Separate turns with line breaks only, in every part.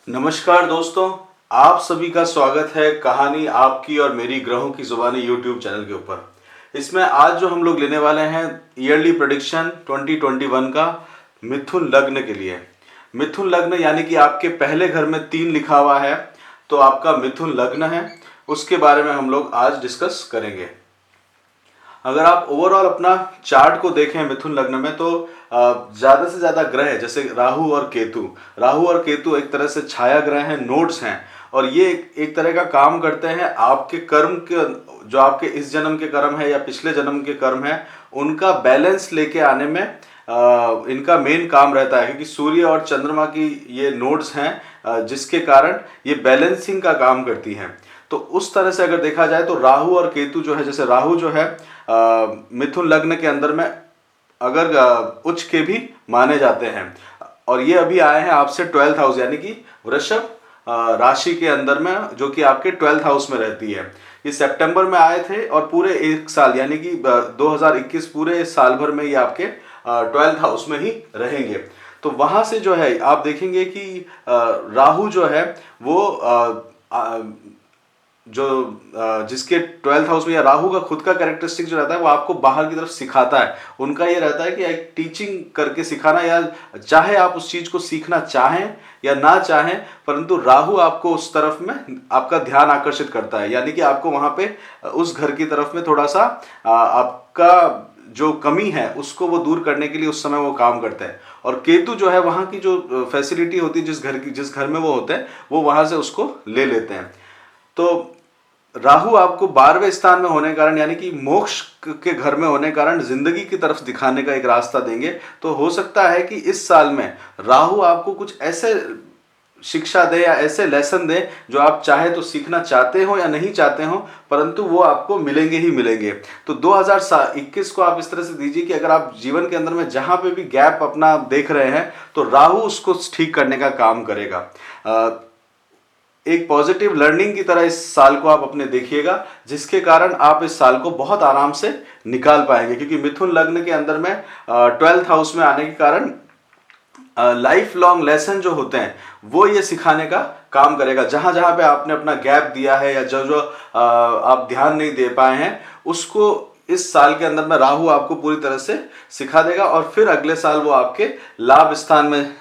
नमस्कार दोस्तों, आप सभी का स्वागत है कहानी आपकी और मेरी ग्रहों की जुबानी यूट्यूब चैनल के ऊपर। इसमें आज जो हम लोग लेने वाले हैं ईयरली प्रेडिक्शन 2021 का मिथुन लग्न के लिए। मिथुन लग्न यानी कि आपके पहले घर में 3 लिखा हुआ है, तो आपका मिथुन लग्न है। उसके बारे में हम लोग आज डिस्कस करेंगे। अगर आप ओवरऑल अपना चार्ट को देखें मिथुन लग्न में, तो ज्यादा से ज्यादा ग्रह जैसे राहु और केतु एक तरह से छाया ग्रह हैं, नोड्स हैं। और ये एक तरह का काम करते हैं आपके कर्म के, जो आपके इस जन्म के कर्म है या पिछले जन्म के कर्म है, उनका बैलेंस लेके आने में इनका मेन काम रहता है। क्योंकि सूर्य और चंद्रमा की ये नोड्स हैं, जिसके कारण ये बैलेंसिंग का काम करती हैं। तो उस तरह से अगर देखा जाए तो राहु और केतु जो है, जैसे राहु जो है मिथुन लग्न के अंदर में अगर उच्च के भी माने जाते हैं, और ये अभी आए हैं आपसे 12th हाउस यानी कि वृषभ राशि के अंदर में, जो कि आपके 12th हाउस में रहती है। ये सितंबर में आए थे और पूरे एक साल यानी कि 2021 पूरे साल भर में ये आपके 12th हाउस में ही रहेंगे। तो वहां से जो है आप देखेंगे कि राहु जो है वो जिसके 12th हाउस में, या राहु का खुद का कैरेक्टरिस्टिक जो रहता है वो आपको बाहर की तरफ सिखाता है। उनका ये रहता है कि एक टीचिंग करके सिखाना, या चाहे आप उस चीज को सीखना चाहें या ना चाहें, परंतु राहु आपको उस तरफ में आपका ध्यान आकर्षित करता है। यानी कि आपको वहां पे उस घर की तरफ में थोड़ा सा आपका जो कमी है उसको वो दूर करने के लिए उस समय वो काम करते हैं। और केतु जो है वहां की जो फैसिलिटी होती है, जिस घर में वो होते हैं, वो वहां से उसको ले लेते हैं। तो राहु आपको 12वें स्थान में होने के कारण, यानी कि मोक्ष के घर में होने के कारण, जिंदगी की तरफ दिखाने का एक रास्ता देंगे। तो हो सकता है कि इस साल में राहु आपको कुछ ऐसे शिक्षा दे या ऐसे लेसन दे जो आप चाहे तो सीखना चाहते हो या नहीं चाहते हो, परंतु वो आपको मिलेंगे ही मिलेंगे। तो 2021 को आप इस तरह से दीजिए कि अगर आप जीवन के अंदर में जहां पे भी गैप अपना देख रहे हैं, तो राहु उसको ठीक करने का काम करेगा। एक पॉजिटिव लर्निंग की तरह इस साल को आप अपने देखिएगा, जिसके कारण आप इस साल को बहुत आराम से निकाल पाएंगे। क्योंकि मिथुन लग्न के अंदर में 12th हाउस में आने के कारण लाइफ लॉन्ग लेसन जो होते हैं वो ये सिखाने का काम करेगा। जहां जहां पे आपने अपना गैप दिया है या जो जो आप ध्यान नहीं दे पाए हैं, उसको इस साल के अंदर में राहु आपको पूरी तरह से सिखा देगा। और फिर अगले साल वो आपके लाभ स्थान में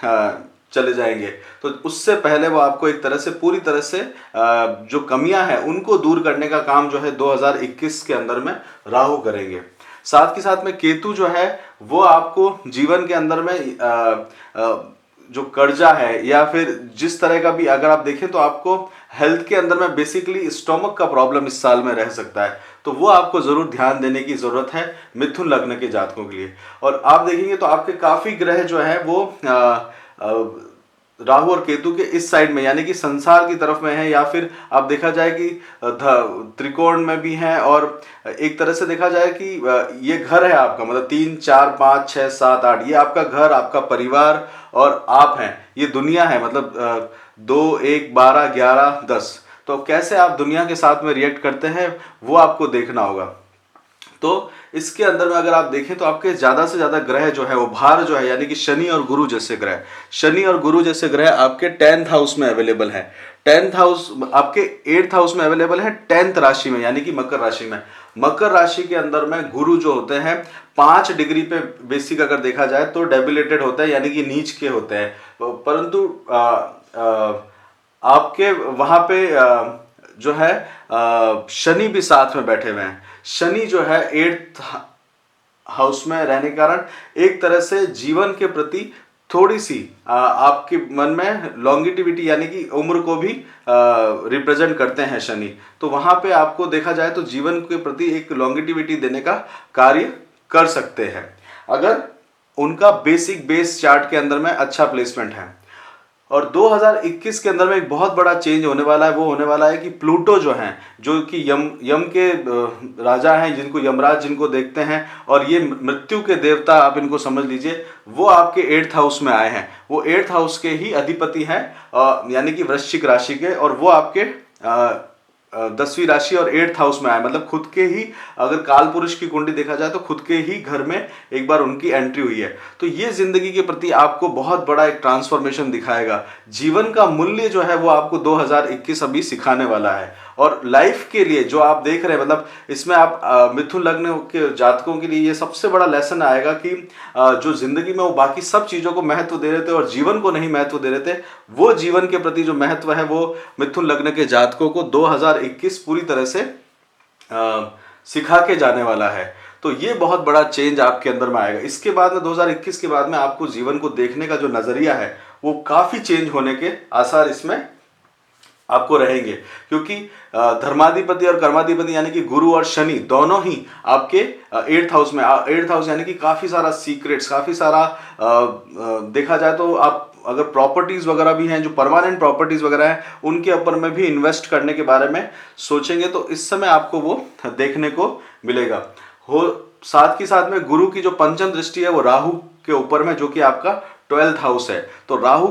चले जाएंगे। तो उससे पहले वो आपको एक तरह से पूरी तरह से जो कमियां हैं उनको दूर करने का काम जो है 2021 के अंदर में राहु करेंगे। साथ के साथ में केतु जो है वो आपको जीवन के अंदर में जो कर्जा है या फिर जिस तरह का भी अगर आप देखें, तो आपको हेल्थ के अंदर में बेसिकली स्टोमक का प्रॉब्लम इस साल में रह सकता है। तो वो आपको जरूर ध्यान देने की जरूरत है मिथुन लग्न के जातकों के लिए। और आप देखेंगे तो आपके काफी ग्रह जो है वो राहु और केतु के इस साइड में, यानी कि संसार की तरफ में है, या फिर आप देखा जाए कि त्रिकोण में भी हैं। और एक तरह से देखा जाए कि ये घर है आपका, मतलब 3 4 5 6 7 8, ये आपका घर, आपका परिवार और आप हैं, ये दुनिया है। मतलब 2 1 12 11 10। तो कैसे आप दुनिया के साथ में रिएक्ट करते हैं वो आपको देखना होगा। तो इसके अंदर में अगर आप देखें तो आपके ज्यादा से ज्यादा ग्रह जो है वो भार जो है, यानी कि शनि और गुरु जैसे ग्रह आपके 10th हाउस में अवेलेबल है। 10th हाउस आपके 8th हाउस में अवेलेबल है, 10th राशि में, यानी कि मकर राशि में। मकर राशि के अंदर में गुरु जो होते हैं 5 डिग्री पे बेसिक अगर देखा जाए तो डेबिलेटेड होता है, यानी कि नीच के होते हैं। परंतु आपके वहां पे जो है शनि भी साथ में बैठे हुए हैं। शनि जो है 8th हाउस में रहने के कारण एक तरह से जीवन के प्रति थोड़ी सी आपके मन में लॉन्गिटिविटी, यानी कि उम्र को भी रिप्रेजेंट करते हैं शनि। तो वहां पे आपको देखा जाए तो जीवन के प्रति एक लॉन्गिटिविटी देने का कार्य कर सकते हैं, अगर उनका बेस चार्ट के अंदर में अच्छा प्लेसमेंट है। और 2021 के अंदर में एक बहुत बड़ा चेंज होने वाला है। वो होने वाला है कि प्लूटो जो है, जो कि यम के राजा हैं, जिनको यमराज जिनको देखते हैं, और ये मृत्यु के देवता आप इनको समझ लीजिए, वो आपके 8th हाउस में आए हैं। वो 8th हाउस के ही अधिपति हैं, यानी कि वृश्चिक राशि के, और वो आपके 10वीं राशि और 8th हाउस में आए, मतलब खुद के ही अगर काल पुरुष की कुंडली देखा जाए तो खुद के ही घर में एक बार उनकी एंट्री हुई है। तो ये जिंदगी के प्रति आपको बहुत बड़ा एक ट्रांसफॉर्मेशन दिखाएगा। जीवन का मूल्य जो है वो आपको 2021 अभी सिखाने वाला है। और लाइफ के लिए जो आप देख रहे हैं, मतलब इसमें आप मिथुन लग्न के जातकों के लिए ये सबसे बड़ा लेसन आएगा कि जो जिंदगी में वो बाकी सब चीजों को महत्व दे रहे थे और जीवन को नहीं महत्व दे रहे थे, वो जीवन के प्रति जो महत्व है वो मिथुन लग्न के जातकों को 2021 पूरी तरह से सिखा के जाने वाला है। तो ये बहुत बड़ा चेंज आपके अंदर में आएगा। इसके बाद में 2021 के बाद में आपको जीवन को देखने का जो नजरिया है वो काफी चेंज होने के आसार इसमें आपको रहेंगे, क्योंकि धर्माधिपति और कर्माधिपति यानी कि गुरु और शनि दोनों ही आपके 8th हाउस में, 8th हाउस यानी कि काफी सारा सीक्रेट्स, काफी सारा देखा जाए तो आप अगर प्रॉपर्टीज वगैरह भी हैं, जो परमानेंट प्रॉपर्टीज वगैरह हैं, उनके ऊपर में भी इन्वेस्ट करने के बारे में सोचेंगे तो इस समय आपको वो देखने को मिलेगा। हो साथ ही साथ में गुरु की जो पंचम दृष्टि है वो राहु के ऊपर में, जो कि आपका 12th हाउस है। तो राहु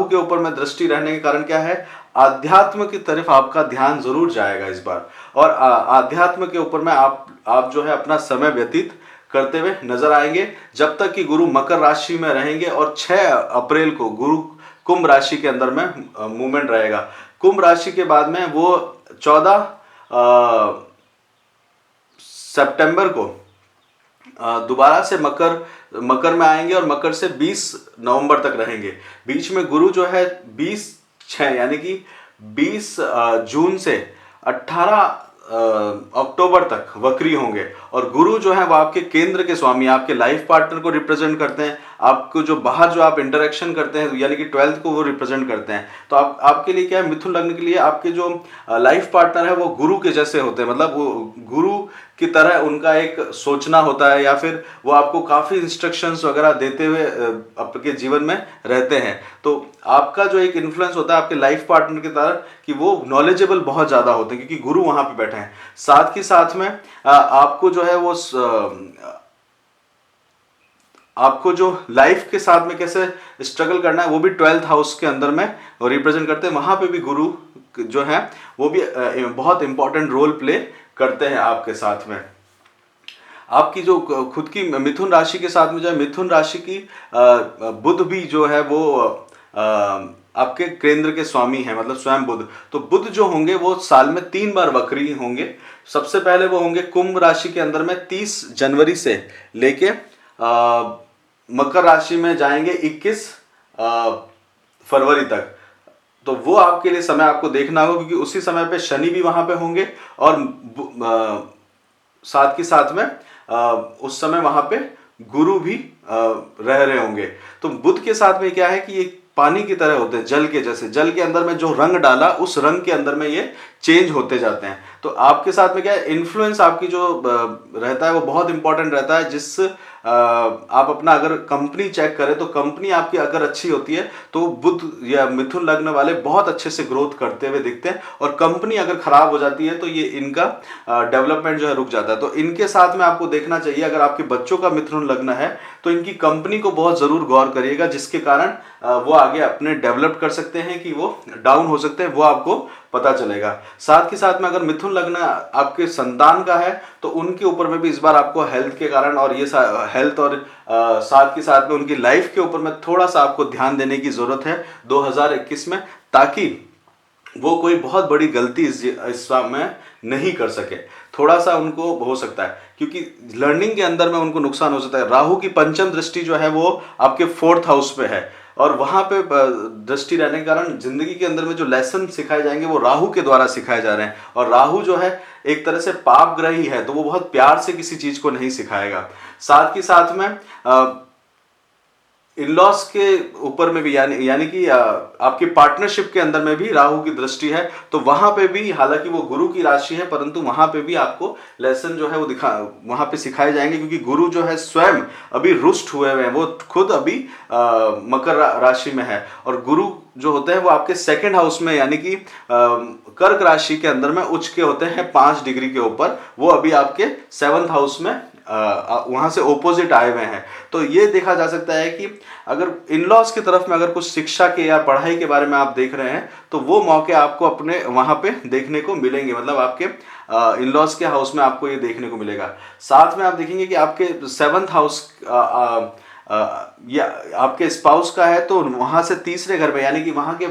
के ऊपर में दृष्टि रहने के कारण क्या है, आध्यात्म की तरफ आपका ध्यान जरूर जाएगा इस बार। और आध्यात्म के ऊपर में आप जो है अपना समय व्यतीत करते हुए नजर आएंगे, जब तक कि गुरु मकर राशि में रहेंगे। और 6 अप्रैल को गुरु कुंभ राशि के अंदर में मूवमेंट रहेगा। कुंभ राशि के बाद में वो 14 सितंबर को दोबारा से मकर में आएंगे और मकर से 20 नवंबर तक रहेंगे। बीच में गुरु जो है 20/6 यानी कि 20 जून से 18 अक्टूबर तक वक्री होंगे। और गुरु जो है वो आपके केंद्र के स्वामी, आपके लाइफ पार्टनर को रिप्रेजेंट करते हैं, आपको जो बाहर जो आप इंटरेक्शन करते हैं यानी कि 12th को वो रिप्रेजेंट करते हैं। तो आपके लिए क्या है, मिथुन लग्न के लिए आपके जो लाइफ पार्टनर है वो गुरु के जैसे होते हैं, मतलब वो गुरु की तरह उनका एक सोचना होता है, या फिर वो आपको काफी इंस्ट्रक्शंस वगैरह देते हुए आपके जीवन में रहते हैं। तो आपका जो एक इन्फ्लुएंस होता है आपके लाइफ पार्टनर की तरह कि वो नॉलेजेबल बहुत ज्यादा होते हैं, क्योंकि गुरु वहां पे बैठे हैं। साथ ही साथ में आपको जो है वो आपको जो लाइफ के साथ में कैसे स्ट्रगल करना है वो भी 12th हाउस के अंदर में रिप्रेजेंट करते हैं। वहां पे भी गुरु जो है वो भी बहुत इंपॉर्टेंट रोल प्ले करते हैं आपके साथ में। आपकी जो खुद की मिथुन राशि के साथ में जो है, मिथुन राशि की बुध भी जो है वो आपके केंद्र के स्वामी हैं, मतलब स्वयं बुध। तो बुध जो होंगे वो साल में 3 बार वक्री होंगे। सबसे पहले वो होंगे कुंभ राशि के अंदर में 30 जनवरी से लेके मकर राशि में जाएंगे 21 फरवरी तक। तो वो आपके लिए समय आपको देखना होगा, क्योंकि उसी समय पे शनि भी वहां पे होंगे और साथ के साथ में उस समय वहां पे गुरु भी रह रहे होंगे। तो बुध के साथ में क्या है कि ये पानी की तरह होते हैं, जल के जैसे। जल के अंदर में जो रंग डाला उस रंग के अंदर में ये चेंज होते जाते हैं। तो आपके साथ में क्या है, इन्फ्लुएंस आपकी जो रहता है वो बहुत इंपॉर्टेंट रहता है। जिस आप अपना अगर कंपनी चेक करें तो कंपनी आपकी अगर अच्छी होती है तो बुध या मिथुन लग्न वाले बहुत अच्छे से ग्रोथ करते हुए दिखते हैं। और कंपनी अगर खराब हो जाती है तो ये इनका डेवलपमेंट जो है रुक जाता है। तो इनके साथ में आपको देखना चाहिए, अगर आपके बच्चों का मिथुन लग्न है तो इनकी कंपनी को बहुत जरूर गौर करिएगा, जिसके कारण वो आगे अपने डेवलप कर सकते हैं कि वो डाउन हो सकते हैं, वो आपको पता चलेगा। साथ के साथ में अगर मिथुन लग्न आपके संतान का है तो उनके ऊपर में भी इस बार आपको हेल्थ के कारण और ये हेल्थ और साथ के साथ में उनकी लाइफ के ऊपर में थोड़ा सा आपको ध्यान देने की जरूरत है 2021 में, ताकि वो कोई बहुत बड़ी गलती इस में नहीं कर सके। थोड़ा सा उनको हो सकता है, क्योंकि लर्निंग के अंदर में उनको नुकसान हो सकता है। राहु की पंचम दृष्टि जो है वो आपके 4th हाउस पे है, और वहां पे दृष्टि रहने के कारण जिंदगी के अंदर में जो लेसन सिखाए जाएंगे वो राहु के द्वारा सिखाए जा रहे हैं। और राहु जो है एक तरह से पाप ग्रही है, तो वो बहुत प्यार से किसी चीज को नहीं सिखाएगा। साथ ही साथ में इन-लॉज के ऊपर में भी यानी कि आपकी पार्टनरशिप के अंदर में भी राहु की दृष्टि है। तो वहां पे भी, हालांकि वो गुरु की राशि है, परंतु वहां पे भी आपको लेसन जो है वो वहां पे सिखाए जाएंगे, क्योंकि गुरु जो है स्वयं अभी रुष्ट हुए हुए हैं, वो खुद अभी मकर राशि में है। और गुरु जो होते हैं वो आपके 2nd हाउस में यानी कि कर्क राशि के अंदर में उच्च के होते हैं 5 डिग्री के ऊपर, वो अभी आपके 7th हाउस में वहाँ से ओपोजिट आए हुए हैं। तो ये देखा जा सकता है कि अगर इन लॉज की तरफ में अगर कुछ शिक्षा के या पढ़ाई के बारे में आप देख रहे हैं तो वो मौके आपको अपने वहाँ पे देखने को मिलेंगे, मतलब आपके इन लॉज के हाउस में आपको ये देखने को मिलेगा। साथ में आप देखेंगे कि आपके सेवंथ हाउस या आपके स्पाउस का है तो वहाँ से तीसरे घर में, यानी कि वहाँ के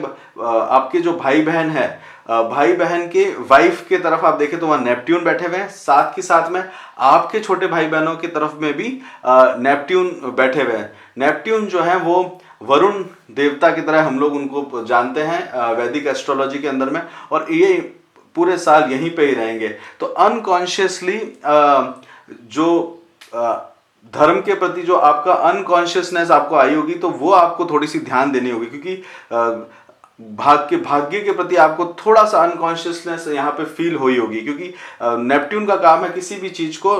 आपके जो भाई बहन है, भाई बहन के वाइफ के तरफ आप देखें तो वहाँ नेपट्यून बैठे हुए हैं। साथ के साथ में आपके छोटे भाई बहनों की तरफ में भी नेपट्यून बैठे हुए हैं। नेपट्यून जो है वो वरुण देवता की तरह हम लोग उनको जानते हैं वैदिक एस्ट्रोलॉजी के अंदर में, और ये पूरे साल यहीं पे ही रहेंगे। तो अनकॉन्शियसली जो धर्म के प्रति जो आपका अनकॉन्शियसनेस आपको आई होगी तो वो आपको थोड़ी सी ध्यान देनी होगी, क्योंकि भाग्य के प्रति आपको थोड़ा सा अनकॉन्शियसनेस यहाँ पे फील हुई होगी, क्योंकि नेपट्यून का काम है किसी भी चीज को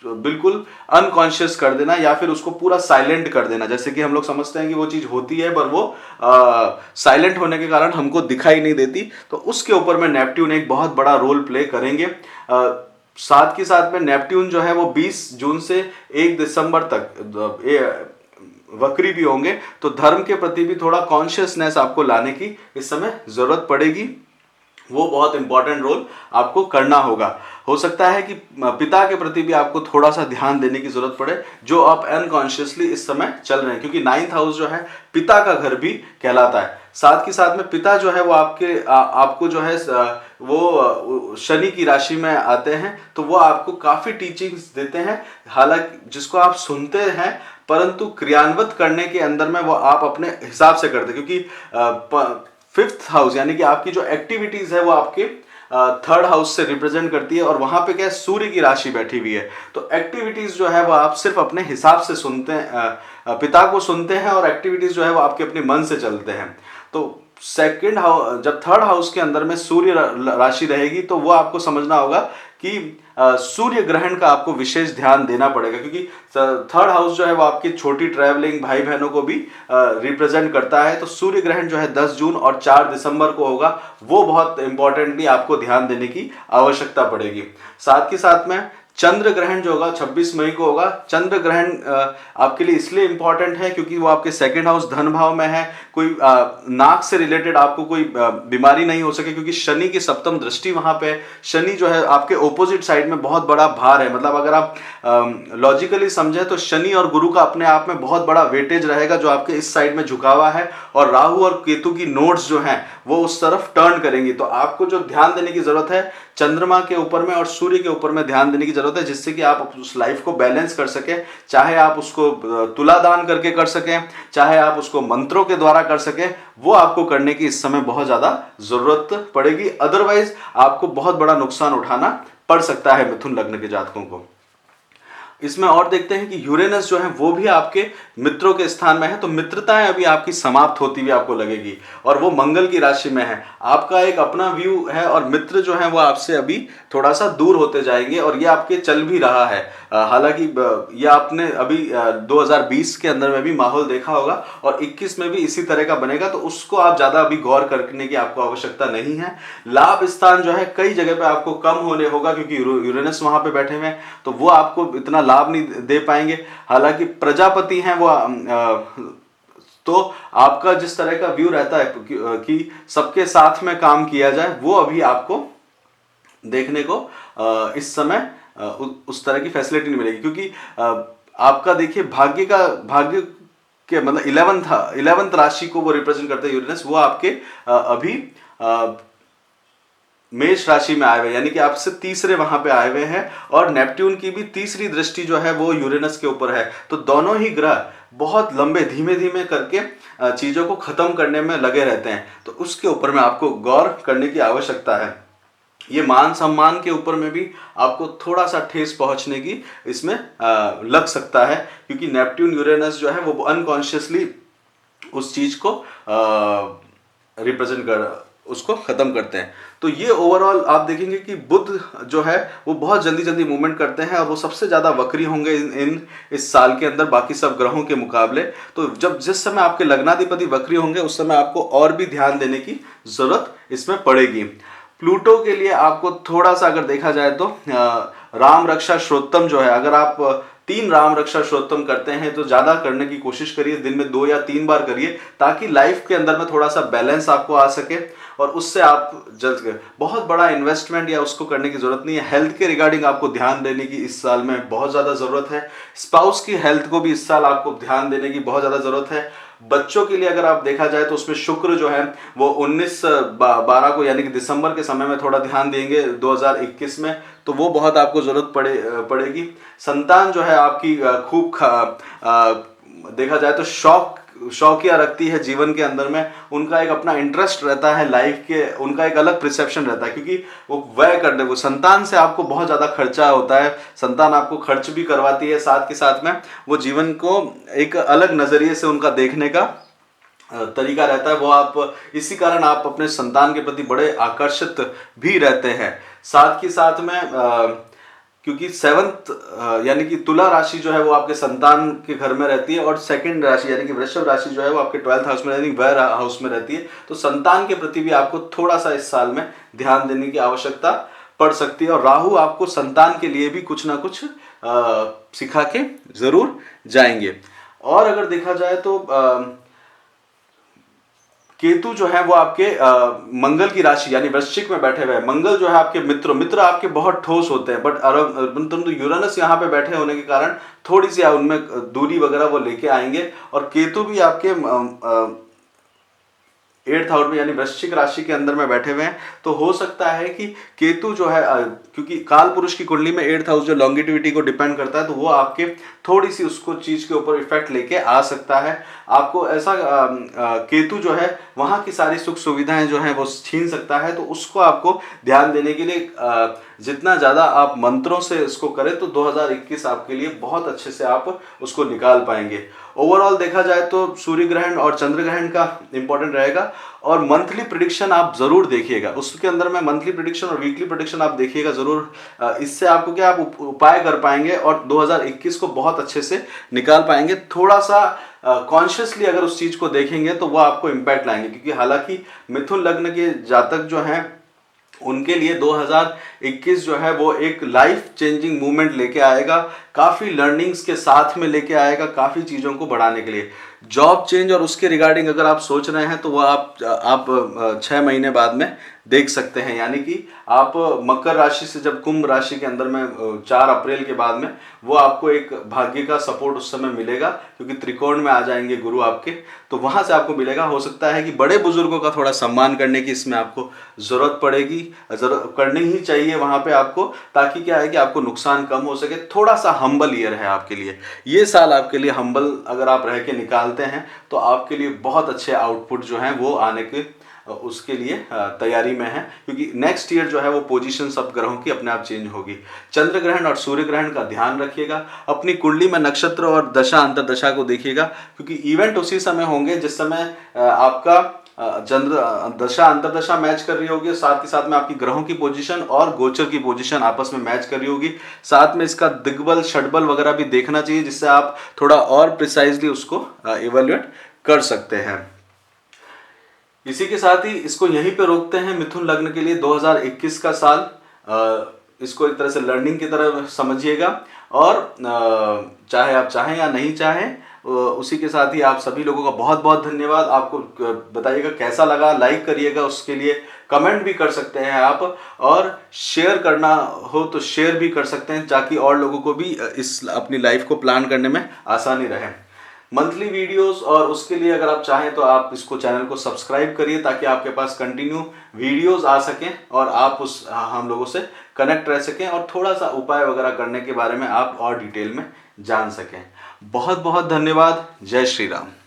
बिल्कुल अनकॉन्शियस कर देना या फिर उसको पूरा साइलेंट कर देना। जैसे कि हम लोग समझते हैं कि वो चीज होती है पर वो साइलेंट होने के कारण हमको दिखाई नहीं देती, तो उसके ऊपर में नेपट्यून एक बहुत बड़ा रोल प्ले करेंगे। साथ के साथ में नेपट्यून जो है वो 20 जून से 1 दिसंबर तक वक्री भी होंगे, तो धर्म के प्रति भी थोड़ा कॉन्शियसनेस आपको लाने की इस समय जरूरत पड़ेगी। वो बहुत इंपॉर्टेंट रोल आपको करना होगा। हो सकता है कि पिता के प्रति भी आपको थोड़ा सा ध्यान देने की जरूरत पड़े, जो आप अनकॉन्शियसली इस समय चल रहे हैं, क्योंकि 9th हाउस जो है पिता का घर भी कहलाता है। साथ के साथ में पिता जो है वो आपको जो है वो शनि की राशि में आते हैं, तो वो आपको काफी टीचिंग्स देते हैं, हालांकि जिसको आप सुनते हैं परंतु क्रियान्वित करने के अंदर में वो आप अपने हिसाब से करते, क्योंकि 5th हाउस यानी कि आपकी जो एक्टिविटीज है वो आपके 3rd हाउस से रिप्रेजेंट करती है, और वहां पे क्या है, सूर्य की राशि बैठी हुई है। तो एक्टिविटीज जो है वो आप सिर्फ अपने हिसाब से सुनते हैं, पिता को सुनते हैं, और एक्टिविटीज जो है वो आपके अपने मन से चलते हैं। तो सेकंड हाउस, जब 3rd हाउस के अंदर में सूर्य राशि रहेगी तो वो आपको समझना होगा कि सूर्य ग्रहण का आपको विशेष ध्यान देना पड़ेगा, क्योंकि 3rd हाउस जो है वो आपकी छोटी ट्रैवलिंग भाई बहनों को भी रिप्रेजेंट करता है। तो सूर्य ग्रहण जो है 10 जून और 4 दिसंबर को होगा, वो बहुत इंपॉर्टेंटली आपको ध्यान देने की आवश्यकता पड़ेगी। साथ के साथ में चंद्र ग्रहण जो होगा 26 मई को होगा। चंद्र ग्रहण आपके लिए इसलिए इंपॉर्टेंट है क्योंकि वो आपके 2nd हाउस धन भाव में है। कोई नाक से रिलेटेड आपको कोई बीमारी नहीं हो सके, क्योंकि शनि की 7th दृष्टि वहां पे है। शनि जो है आपके ओपोजिट साइड में बहुत बड़ा भार है, मतलब अगर आप लॉजिकली समझें तो शनि और गुरु का अपने आप में बहुत बड़ा वेटेज रहेगा, जो आपके इस साइड में झुका हुआ है, और राहु और केतु की नोड्स जो हैं वो उस तरफ टर्न करेंगी। तो आपको जो ध्यान देने की जरूरत है चंद्रमा के ऊपर में और सूर्य के ऊपर में ध्यान देने की जरूरत है, जिससे कि आप उस लाइफ को बैलेंस कर सके। चाहे आप उसको तुला दान करके कर सकें, चाहे आप उसको मंत्रों के द्वारा कर सकें, वो आपको करने की इस समय बहुत ज्यादा जरूरत पड़ेगी। अदरवाइज आपको बहुत बड़ा नुकसान उठाना पड़ सकता है मिथुन लग्न के जातकों को। इसमें और देखते हैं कि यूरेनस जो है वो भी आपके मित्रों के स्थान में है, तो मित्रताएं अभी आपकी समाप्त होती हुई आपको लगेगी, और वो मंगल की राशि में है। आपका एक अपना व्यू है, और मित्र जो है वो आपसे अभी थोड़ा सा दूर होते जाएंगे, और ये आपके चल भी रहा है। हालांकि ये आपने अभी 2020 के अंदर में भी माहौल देखा होगा, और 21 में भी इसी तरह का बनेगा, तो उसको आप ज्यादा अभी गौर करने की आपको आवश्यकता नहीं है। लाभ स्थान जो है कई जगह पे आपको कम होने होगा, क्योंकि यूरेनस वहां पे बैठे हुए हैं, तो वो आपको इतना लाभ नहीं दे पाएंगे। हालांकि प्रजापति हैं वो तो आपका जिस तरह का व्यू रहता है कि सबके साथ में काम किया जाए, वो अभी आपको देखने को इस समय उस तरह की फैसिलिटी नहीं मिलेगी, क्योंकि आपका देखिए भाग्य के मतलब 11th राशि को वो रिप्रेजेंट करते हैं यूरेनस, वो आपके अभी मेष राशि में आए हुए, यानी कि आपसे तीसरे वहां पे आए हुए हैं, और नेपट्यून की भी तीसरी दृष्टि जो है वो यूरेनस के ऊपर है। तो दोनों ही ग्रह बहुत लंबे धीमे धीमे करके चीजों को खत्म करने में लगे रहते हैं, तो उसके ऊपर में आपको गौर करने की आवश्यकता है। ये मान सम्मान के ऊपर में भी आपको थोड़ा सा ठेस पहुंचने की इसमें लग सकता है, क्योंकि नेपट्यून यूरेनस जो है वो अनकॉन्शियसली उस चीज को रिप्रेजेंट कर उसको खत्म करते हैं। तो ये ओवरऑल आप देखेंगे कि बुध जो है वो बहुत जल्दी जल्दी मूवमेंट करते हैं, और वो सबसे ज्यादा वक्री होंगे इस साल के अंदर बाकी सब ग्रहों के मुकाबले। तो जिस समय आपके लग्नाधिपति वक्री होंगे उस समय आपको और भी ध्यान देने की जरूरत इसमें पड़ेगी। प्लूटो के लिए आपको थोड़ा सा अगर देखा जाए तो राम रक्षा श्रोत्तम जो है, अगर आप 3 राम रक्षा श्रोत्तम करते हैं तो ज्यादा करने की कोशिश करिए, दिन में 2 या 3 बार करिए, ताकि लाइफ के अंदर में थोड़ा सा बैलेंस आपको आ सके और उससे आप जल्द गए। बहुत बड़ा इन्वेस्टमेंट या उसको करने की जरूरत नहीं है। हेल्थ के रिगार्डिंग आपको ध्यान देने की इस साल में बहुत ज्यादा जरूरत है। स्पाउस की हेल्थ को भी इस साल आपको ध्यान देने की बहुत ज्यादा जरूरत है। बच्चों के लिए अगर आप देखा जाए तो उसमें शुक्र जो है वो 19/12 को यानी कि दिसंबर के समय में थोड़ा ध्यान देंगे 2021 में, तो वो बहुत आपको जरूरत पड़ेगी। संतान जो है आपकी खूब देखा जाए तो शौकिया रखती है जीवन के अंदर में, उनका एक अपना इंटरेस्ट रहता है लाइफ के, उनका एक अलग परसेप्शन रहता है, क्योंकि वो व्यय करने वो संतान से आपको बहुत ज़्यादा खर्चा होता है। संतान आपको खर्च भी करवाती है, साथ के साथ में वो जीवन को एक अलग नज़रिए से उनका देखने का तरीका रहता है। वो आप इसी कारण आप अपने संतान के प्रति बड़े आकर्षित भी रहते हैं। साथ के साथ में क्योंकि 7th यानी कि तुला राशि जो है वो आपके संतान के घर में रहती है, और 2nd राशि यानी कि वृषभ राशि जो है वो आपके 12th हाउस में यानी व्यय हाउस में रहती है। तो संतान के प्रति भी आपको थोड़ा सा इस साल में ध्यान देने की आवश्यकता पड़ सकती है, और राहु आपको संतान के लिए भी कुछ ना कुछ सिखा के जरूर जाएंगे। और अगर देखा जाए तो केतु जो है वो आपके मंगल की राशि यानी वृश्चिक में बैठे हुए हैं। मंगल जो है आपके मित्र आपके बहुत ठोस होते हैं, बट यूरेनस यहाँ पे बैठे होने के कारण थोड़ी सी उनमें दूरी वगैरह वो लेके आएंगे। और केतु भी आपके 8th हाउस में यानी वृश्चिक राशि के अंदर में बैठे हुए हैं, तो हो सकता है कि केतु जो है क्योंकि काल पुरुष की कुंडली में 8th हाउस जो लॉन्गिटिविटी को डिपेंड करता है, तो वो आपके थोड़ी सी उसको चीज के ऊपर इफेक्ट लेके आ सकता है। आपको ऐसा केतु जो है वहां की सारी सुख सुविधाएं जो है वो छीन सकता है, तो उसको आपको ध्यान देने के लिए जितना ज्यादा आप मंत्रों से इसको करें तो 2021 आपके लिए बहुत अच्छे से आप उसको निकाल पाएंगे। ओवरऑल देखा जाए तो सूर्य ग्रहण और चंद्र ग्रहण का इंपॉर्टेंट रहेगा, और मंथली प्रिडिक्शन आप जरूर देखिएगा। उसके अंदर में मंथली प्रिडिक्शन और वीकली प्रिडिक्शन आप देखिएगा जरूर। इससे आपको क्या आप उपाय कर पाएंगे और 2021 को बहुत अच्छे से निकाल पाएंगे। थोड़ा सा कॉन्शियसली अगर उस चीज को देखेंगे तो वो आपको इम्पैक्ट लाएंगे, क्योंकि हालांकि मिथुन लग्न के जातक जो हैं उनके लिए 2021 जो है वो एक लाइफ चेंजिंग मूवमेंट लेके आएगा, काफ़ी लर्निंग्स के साथ में लेके आएगा, काफ़ी चीज़ों को बढ़ाने के लिए। जॉब चेंज और उसके रिगार्डिंग अगर आप सोच रहे हैं तो वो आप 6 महीने बाद में देख सकते हैं, यानी कि आप मकर राशि से जब कुंभ राशि के अंदर में 4 अप्रैल के बाद में वो आपको एक भाग्य का सपोर्ट उस समय मिलेगा, क्योंकि त्रिकोण में आ जाएंगे गुरु आपके, तो वहां से आपको मिलेगा। हो सकता है कि बड़े बुजुर्गों का थोड़ा सम्मान करने की इसमें आपको जरूरत पड़ेगी, जरूरत करनी ही चाहिए वहां पे आपको, ताकि क्या है कि आपको नुकसान कम हो सके। थोड़ा सा हम्बल ईयर है आपके लिए, ये साल आपके लिए हम्बल अगर आप रह के निकालते हैं तो आपके लिए बहुत अच्छे आउटपुट जो हैं वो आने के उसके लिए तैयारी में है, क्योंकि नेक्स्ट ईयर जो है वो पोजीशन सब ग्रहों की अपने आप चेंज होगी। चंद्र ग्रहण और सूर्य ग्रहण का ध्यान रखिएगा, अपनी कुंडली में नक्षत्र और दशा अंतरदशा को देखिएगा, क्योंकि इवेंट उसी समय होंगे जिस समय आपका चंद्र दशा अंतरदशा मैच कर रही होगी, साथ ही साथ में आपकी ग्रहों की पोजीशन और गोचर की पोजीशन आपस में मैच कर रही होगी। साथ में इसका दिग्बल षटबल वगैरह भी देखना चाहिए, जिससे आप थोड़ा और प्रिसाइजली उसको इवेल्युएट कर सकते हैं। इसी के साथ ही इसको यहीं पे रोकते हैं। मिथुन लग्न के लिए 2021 का साल इसको एक तरह से लर्निंग की तरह समझिएगा, और चाहे आप चाहें या नहीं चाहें, उसी के साथ ही आप सभी लोगों का बहुत बहुत धन्यवाद। आपको बताइएगा कैसा लगा, लाइक करिएगा, उसके लिए कमेंट भी कर सकते हैं आप, और शेयर करना हो तो शेयर भी कर सकते हैं, ताकि और लोगों को भी इस अपनी लाइफ को प्लान करने में आसानी रहे। मंथली वीडियोस और उसके लिए अगर आप चाहें तो आप इसको चैनल को सब्सक्राइब करिए, ताकि आपके पास कंटिन्यू वीडियोस आ सकें और आप उस हम लोगों से कनेक्ट रह सकें, और थोड़ा सा उपाय वगैरह करने के बारे में आप और डिटेल में जान सकें। बहुत बहुत धन्यवाद। जय श्री राम।